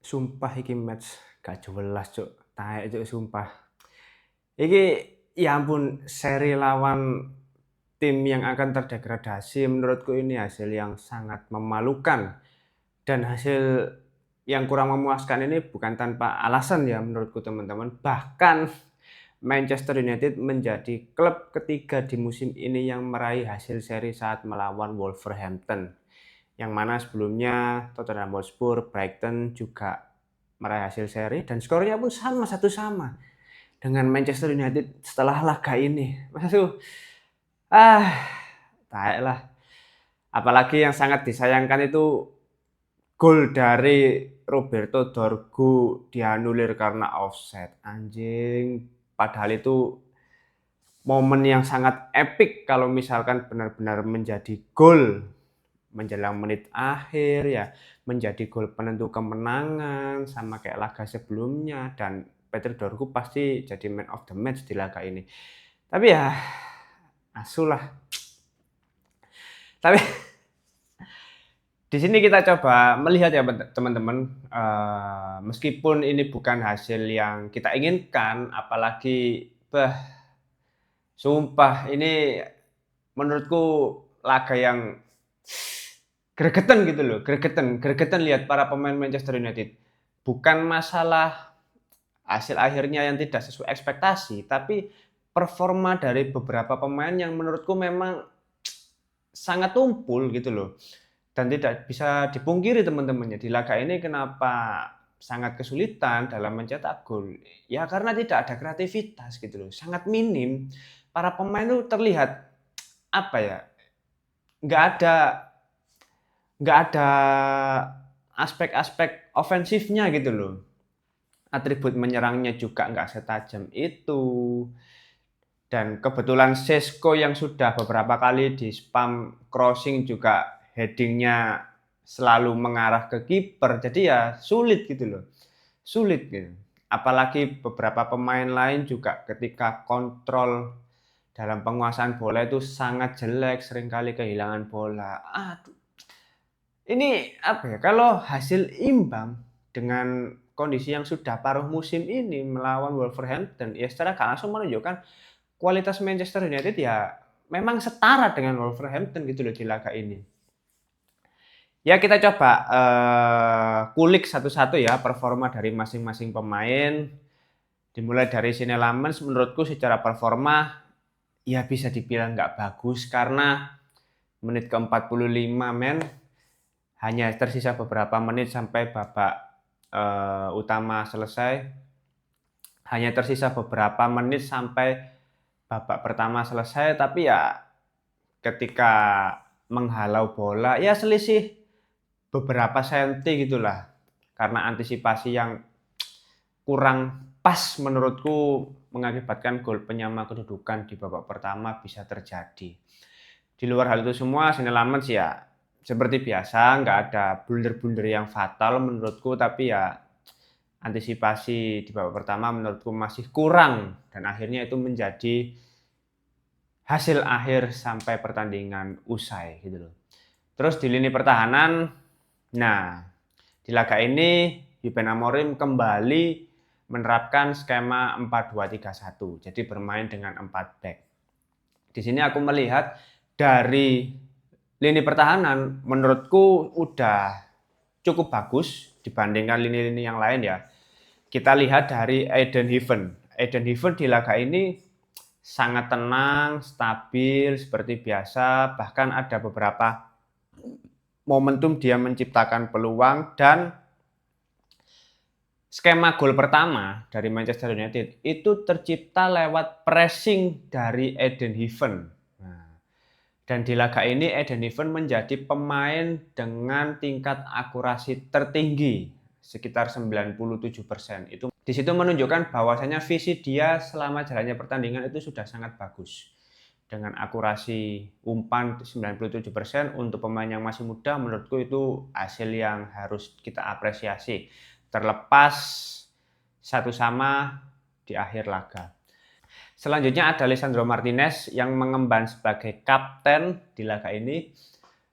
Sumpah iki match gak jelas, Cuk. Taek, Cuk, sumpah. Iki ya ampun, seri lawan tim yang akan terdegradasi menurutku ini hasil yang sangat memalukan dan hasil yang kurang memuaskan ini bukan tanpa alasan ya menurutku teman-teman. Bahkan Manchester United menjadi klub ketiga di musim ini yang meraih hasil seri saat melawan Wolverhampton. Yang mana sebelumnya Tottenham Hotspur, Brighton juga meraih hasil seri dan skornya pun sama satu sama dengan Manchester United setelah laga ini. Maksudku, ah, taek lah. Apalagi yang sangat disayangkan itu gol dari Roberto Dorgu dianulir karena offside. Anjing, padahal itu momen yang sangat epic kalau misalkan benar-benar menjadi gol menjelang menit akhir ya, menjadi gol penentu kemenangan sama kayak laga sebelumnya dan Peter Dorgu pasti jadi man of the match di laga ini. Tapi ya asulah. Tapi di sini kita coba melihat ya teman-teman, meskipun ini bukan hasil yang kita inginkan, apalagi sumpah ini menurutku laga yang gregetan gitu loh, gregetan lihat para pemain Manchester United. Bukan masalah hasil akhirnya yang tidak sesuai ekspektasi, tapi performa dari beberapa pemain yang menurutku memang sangat tumpul gitu loh. Dan tidak bisa dipungkiri teman-temannya di laga ini kenapa sangat kesulitan dalam mencetak gol. Ya karena tidak ada kreativitas gitu loh, sangat minim. Para pemain itu terlihat apa ya? Nggak ada nggak ada aspek-aspek ofensifnya gitu loh. Atribut menyerangnya juga nggak setajam itu. Dan kebetulan Sesko yang sudah beberapa kali di spam crossing juga headingnya selalu mengarah ke kiper. Jadi ya sulit gitu loh. Sulit gitu. Apalagi beberapa pemain lain juga ketika kontrol dalam penguasaan bola itu sangat jelek, seringkali kehilangan bola. Aduh, ini apa ya, kalau hasil imbang dengan kondisi yang sudah paruh musim ini melawan Wolverhampton, ya secara gak langsung menunjukkan kualitas Manchester United ya memang setara dengan Wolverhampton gitu loh di laga ini. Ya kita coba kulik satu-satu ya performa dari masing-masing pemain. Dimulai dari Sine Lammens menurutku secara performa ya bisa dibilang nggak bagus karena menit ke-45 men, hanya tersisa beberapa menit sampai babak utama selesai. Hanya tersisa beberapa menit sampai babak pertama selesai, tapi ya ketika menghalau bola ya selisih beberapa senti gitulah. Karena antisipasi yang kurang pas menurutku mengakibatkan gol penyama kedudukan di babak pertama bisa terjadi. Di luar hal itu semua, Sine Lammens ya seperti biasa nggak ada blunder-blunder yang fatal menurutku, tapi ya antisipasi di babak pertama menurutku masih kurang dan akhirnya itu menjadi hasil akhir sampai pertandingan usai gitu loh. Terus di lini pertahanan, nah di laga ini Ruben Amorim kembali menerapkan skema 4-2-3-1. Jadi bermain dengan 4 back. Di sini aku melihat dari lini pertahanan menurutku udah cukup bagus dibandingkan lini-lini yang lain ya. Kita lihat dari Aiden Heaven. Aiden Heaven di laga ini sangat tenang, stabil seperti biasa, bahkan ada beberapa momentum dia menciptakan peluang dan skema gol pertama dari Manchester United itu tercipta lewat pressing dari Aiden Heaven. Nah, dan di laga ini Aiden Heaven menjadi pemain dengan tingkat akurasi tertinggi sekitar 97%. Itu di situ menunjukkan bahwasanya visi dia selama jalannya pertandingan itu sudah sangat bagus. Dengan akurasi umpan 97% untuk pemain yang masih muda, menurutku itu hasil yang harus kita apresiasi. Terlepas satu sama di akhir laga. Selanjutnya ada Lisandro Martinez yang mengemban sebagai kapten di laga ini,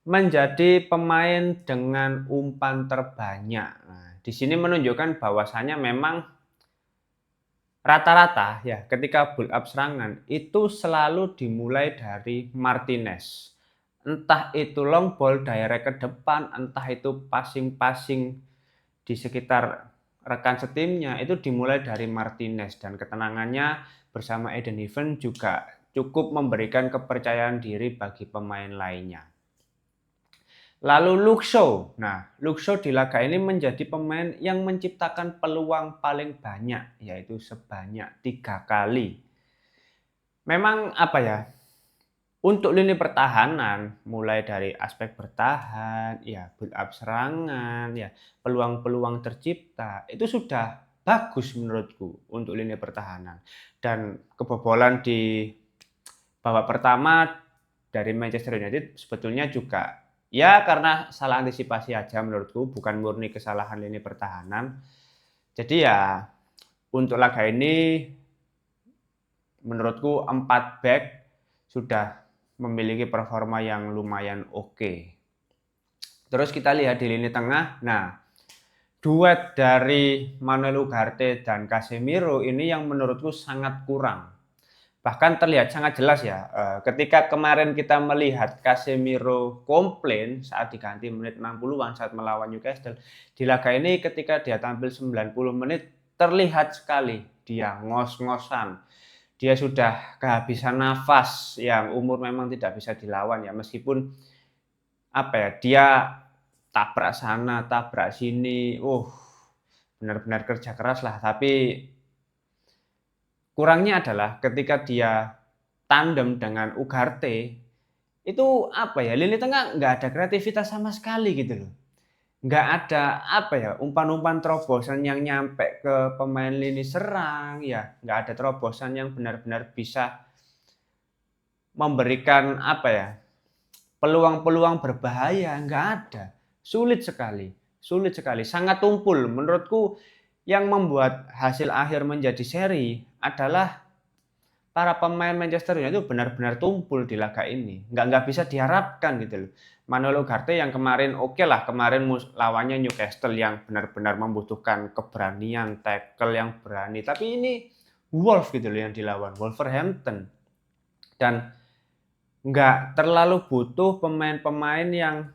menjadi pemain dengan umpan terbanyak. Nah, di sini menunjukkan bahwasanya memang rata-rata ya ketika build up serangan itu selalu dimulai dari Martinez. Entah itu long ball direct ke depan, entah itu passing-passing di sekitar rekan setimnya itu dimulai dari Martinez, dan ketenangannya bersama Eden Heaven juga cukup memberikan kepercayaan diri bagi pemain lainnya. Lalu Luke Shaw. Nah, Luke Shaw di laga ini menjadi pemain yang menciptakan peluang paling banyak, yaitu sebanyak 3 kali. Memang apa ya, untuk lini pertahanan, mulai dari aspek bertahan, ya build up serangan, ya peluang-peluang tercipta, itu sudah bagus menurutku untuk lini pertahanan. Dan kebobolan di babak pertama dari Manchester United sebetulnya juga ya karena salah antisipasi aja menurutku, bukan murni kesalahan lini pertahanan. Jadi ya untuk laga ini menurutku 4 back sudah memiliki performa yang lumayan oke. Terus kita lihat di lini tengah. Nah, duet dari Manuel Ugarte dan Casemiro ini yang menurutku sangat kurang. Bahkan terlihat sangat jelas ya, ketika kemarin kita melihat Casemiro komplain saat diganti menit 60-an saat melawan Newcastle. Di laga ini ketika dia tampil 90 menit, terlihat sekali dia ngos-ngosan. Dia sudah kehabisan nafas, yang umur memang tidak bisa dilawan ya, meskipun apa ya, dia tabrak sana, tabrak sini, benar-benar kerja keras lah. Tapi kurangnya adalah ketika dia tandem dengan Ugarte, itu apa ya, lini tengah nggak ada kreativitas sama sekali gitu loh. Nggak ada apa ya, umpan-umpan terobosan yang nyampe ke pemain lini serang ya, nggak ada terobosan yang benar-benar bisa memberikan apa ya, peluang-peluang berbahaya, nggak ada. Sulit sekali, sangat tumpul. Menurutku yang membuat hasil akhir menjadi seri adalah para pemain Manchester United itu benar-benar tumpul di laga ini. Nggak bisa diharapkan gitu loh. Manuel Ugarte yang kemarin oke lah, kemarin lawannya Newcastle yang benar-benar membutuhkan keberanian, tackle yang berani. Tapi ini Wolves gitu loh yang dilawan, Wolverhampton. Dan nggak terlalu butuh pemain-pemain yang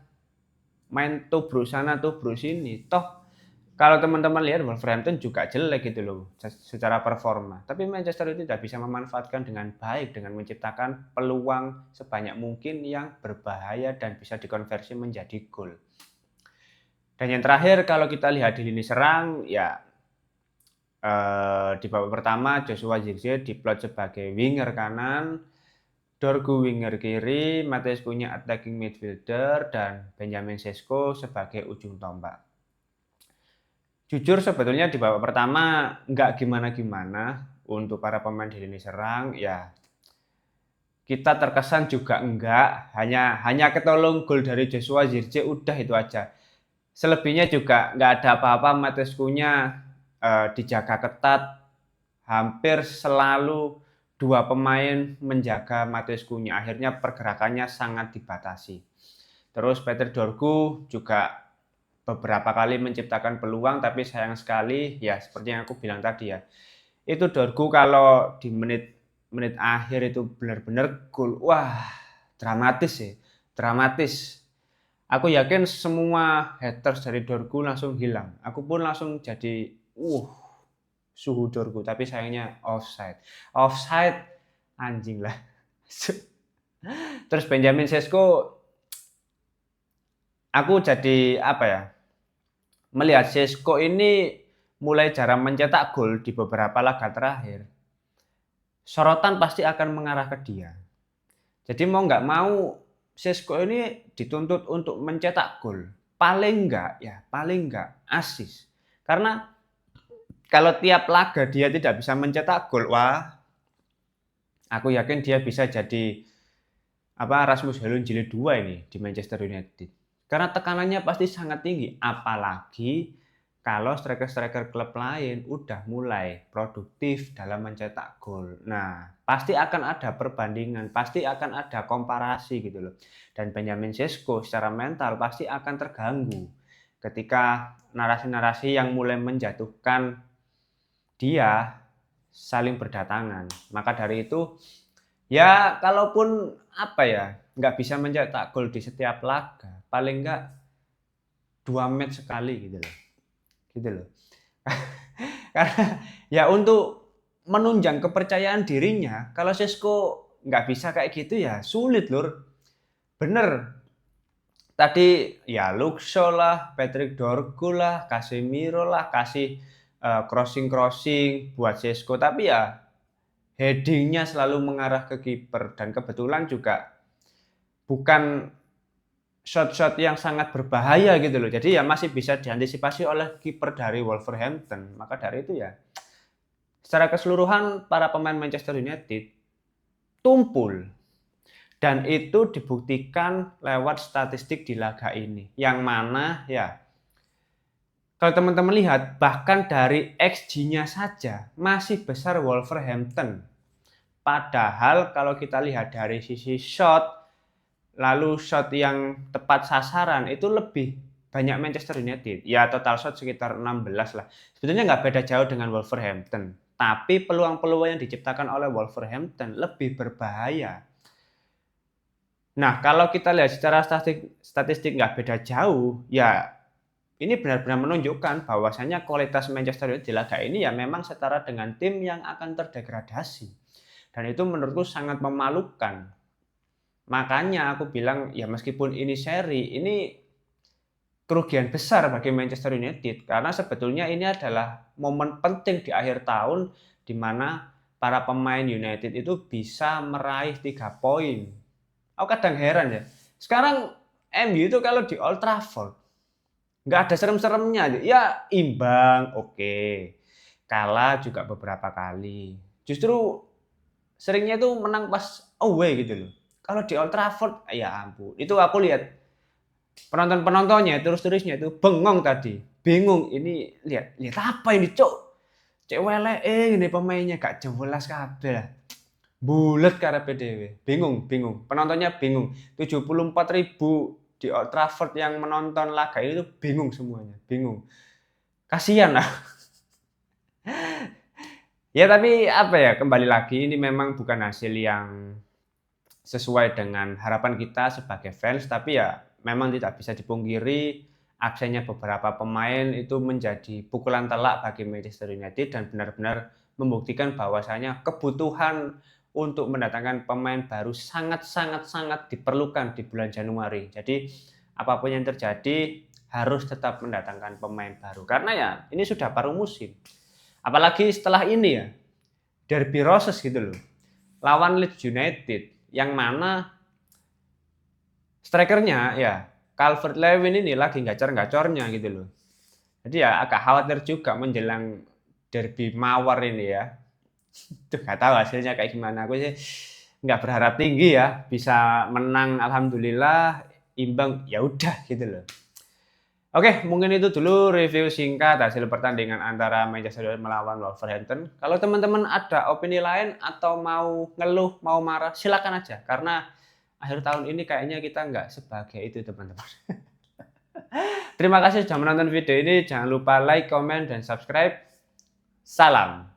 main tubruk sana tubruk sini. Toh kalau teman-teman lihat Wolverhampton juga jelek gitu loh secara performa. Tapi Manchester United tidak bisa memanfaatkan dengan baik dengan menciptakan peluang sebanyak mungkin yang berbahaya dan bisa dikonversi menjadi gol. Dan yang terakhir kalau kita lihat di lini serang ya di babak pertama Joshua Zirkzee diplot sebagai winger kanan, Dorgu winger kiri, Matheus Cunha attacking midfielder, dan Benjamin Sesko sebagai ujung tombak. Jujur sebetulnya di babak pertama nggak gimana-gimana untuk para pemain di lini serang, ya kita terkesan juga enggak, hanya ketolong gol dari Joshua Zirkzee udah itu aja. Selebihnya juga nggak ada apa-apa, Matheus Cunha dijaga ketat, hampir selalu 2 pemain menjaga Matheus Cunha, akhirnya pergerakannya sangat dibatasi. Terus Peter Dorgu juga beberapa kali menciptakan peluang, tapi sayang sekali ya seperti yang aku bilang tadi ya, itu Dorgu kalau di menit akhir itu benar-benar gol, wah dramatis ya, dramatis. Aku yakin semua haters dari Dorgu langsung hilang, aku pun langsung jadi suhu Dorgu, tapi sayangnya offside anjing lah. Terus Benjamin Sesko, aku jadi apa ya, melihat Sesko ini mulai jarang mencetak gol di beberapa laga terakhir, sorotan pasti akan mengarah ke dia. Jadi mau nggak mau Sesko ini dituntut untuk mencetak gol. Paling nggak assist. Karena kalau tiap laga dia tidak bisa mencetak gol, wah, aku yakin dia bisa jadi Rasmus Højlund jilid 2 ini di Manchester United. Karena tekanannya pasti sangat tinggi, apalagi kalau striker-striker klub lain udah mulai produktif dalam mencetak gol. Nah, pasti akan ada perbandingan, pasti akan ada komparasi gitu loh. Dan Benjamin Sesko secara mental pasti akan terganggu ketika narasi-narasi yang mulai menjatuhkan dia saling berdatangan. Maka dari itu, ya kalaupun nggak bisa mencetak gol di setiap laga, paling nggak 2 match sekali gitu loh. Karena ya untuk menunjang kepercayaan dirinya, kalau Sesko nggak bisa kayak gitu ya sulit lur. Bener. Tadi ya Luke Shaw lah, Patrick Dorgu lah, Casemiro lah, kasih crossing buat Sesko. Tapi ya headingnya selalu mengarah ke kiper. Dan kebetulan juga bukan shot-shot yang sangat berbahaya gitu loh. Jadi ya masih bisa diantisipasi oleh kiper dari Wolverhampton. Maka dari itu ya secara keseluruhan para pemain Manchester United tumpul. Dan itu dibuktikan lewat statistik di laga ini. Yang mana ya kalau teman-teman lihat bahkan dari XG-nya saja masih besar Wolverhampton. Padahal kalau kita lihat dari sisi shot, lalu shot yang tepat sasaran itu lebih banyak Manchester United. Ya total shot sekitar 16 lah. Sebetulnya nggak beda jauh dengan Wolverhampton. Tapi peluang-peluang yang diciptakan oleh Wolverhampton lebih berbahaya. Nah, kalau kita lihat secara statistik nggak beda jauh, ya ini benar-benar menunjukkan bahwasanya kualitas Manchester United di laga ini ya memang setara dengan tim yang akan terdegradasi. Dan itu menurutku sangat memalukan. Makanya aku bilang ya meskipun ini seri, ini kerugian besar bagi Manchester United. Karena sebetulnya ini adalah momen penting di akhir tahun di mana para pemain United itu bisa meraih 3 poin. Aku kadang heran ya. Sekarang MU itu kalau di Old Trafford nggak ada serem-seremnya. Ya imbang, oke. Kalah juga beberapa kali. Justru seringnya itu menang pas away gitu loh. Kalau di Old Trafford, ya ampun. Itu aku lihat penonton-penontonnya, terus-terusnya itu bengong tadi. Bingung, ini lihat apa ini, Cok? Cek wele ini pemainnya gak jelas kabeh lah. Bulet karepe dhewe. Bingung. Penontonnya bingung. 74.000 di Old Trafford yang menonton laga itu bingung semuanya. Bingung. Kasihan lah. Ya tapi kembali lagi ini memang bukan hasil yang sesuai dengan harapan kita sebagai fans. Tapi ya memang tidak bisa dipungkiri absennya beberapa pemain itu menjadi pukulan telak bagi Manchester United dan benar-benar membuktikan bahwasanya kebutuhan untuk mendatangkan pemain baru sangat diperlukan di bulan Januari. Jadi apapun yang terjadi harus tetap mendatangkan pemain baru karena ya ini sudah paruh musim. Apalagi setelah ini ya derby Roses gitu loh. Lawan Leeds United yang mana strikernya ya Calvert-Lewin ini lagi gacor-gacornya gitu loh. Jadi ya agak khawatir juga menjelang derby mawar ini ya. Tuh nggak tahu hasilnya kayak gimana. Aku sih nggak berharap tinggi ya bisa menang alhamdulillah, imbang ya udah gitu loh. Oke, mungkin itu dulu review singkat hasil pertandingan antara Manchester United melawan Wolverhampton. Kalau teman-teman ada opini lain atau mau ngeluh, mau marah, silakan aja. Karena akhir tahun ini kayaknya kita nggak sebahagia itu teman-teman. Terima kasih sudah menonton video ini. Jangan lupa like, comment, dan subscribe. Salam.